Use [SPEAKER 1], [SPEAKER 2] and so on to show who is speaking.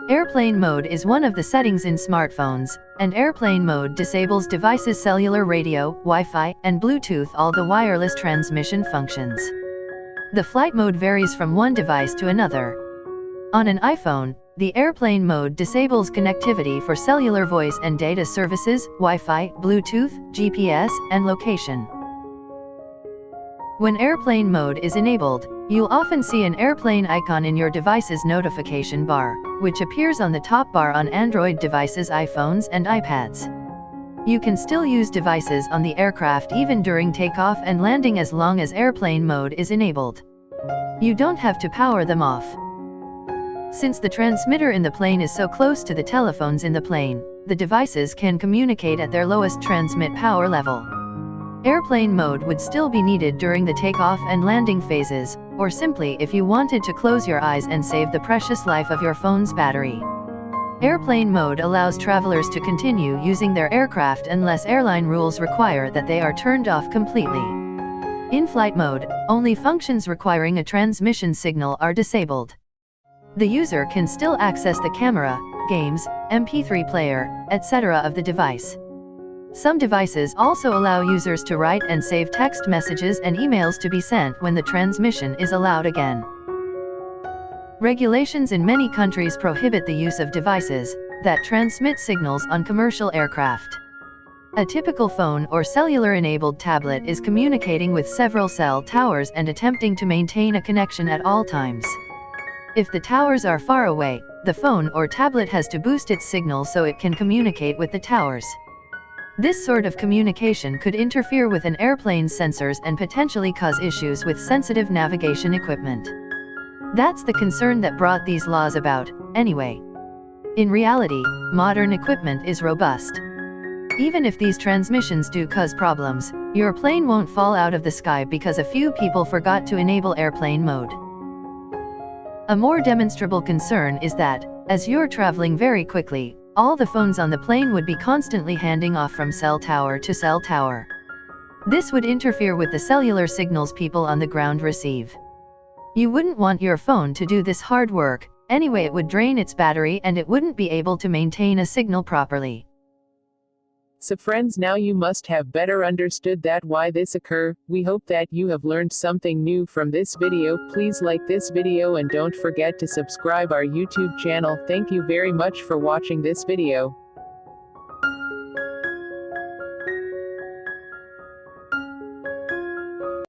[SPEAKER 1] Airplane mode is one of the settings in smartphones, and airplane mode disables devices' cellular radio, Wi-Fi, and Bluetooth, all the wireless transmission functions. The flight mode varies from one device to another. On an iPhone, the airplane mode disables connectivity for cellular voice and data services, Wi-Fi, Bluetooth, GPS, and location. When airplane mode is enabled, you'll often see an airplane icon in your device's notification bar, which appears on the top bar on Android devices, iPhones, and iPads. You can still use devices on the aircraft even during takeoff and landing as long as airplane mode is enabled. You don't have to power them off. Since the transmitter in the plane is so close to the telephones in the plane, the devices can communicate at their lowest transmit power level. Airplane mode would still be needed during the takeoff and landing phases, or simply if you wanted to close your eyes and save the precious life of your phone's battery. Airplane mode allows travelers to continue using their aircraft unless airline rules require that they are turned off completely. In flight mode, only functions requiring a transmission signal are disabled. The user can still access the camera, games, MP3 player, etc. of the device. Some devices also allow users to write and save text messages and emails to be sent when the transmission is allowed again. Regulations in many countries prohibit the use of devices that transmit signals on commercial aircraft. A typical phone or cellular-enabled tablet is communicating with several cell towers and attempting to maintain a connection at all times. If the towers are far away, the phone or tablet has to boost its signal so it can communicate with the towers. This sort of communication could interfere with an airplane's sensors and potentially cause issues with sensitive navigation equipment. That's the concern that brought these laws about, anyway. In reality, modern equipment is robust. Even if these transmissions do cause problems, your plane won't fall out of the sky because a few people forgot to enable airplane mode. A more demonstrable concern is that, as you're traveling very quickly, all the phones on the plane would be constantly handing off from cell tower to cell tower. This would interfere with the cellular signals people on the ground receive. You wouldn't want your phone to do this hard work, anyway. It would drain its battery and it wouldn't be able to maintain a signal properly.
[SPEAKER 2] So friends, now you must have better understood that why this occur. We hope that you have learned something new from this video. Please like this video and don't forget to subscribe our YouTube channel. Thank you very much for watching this video.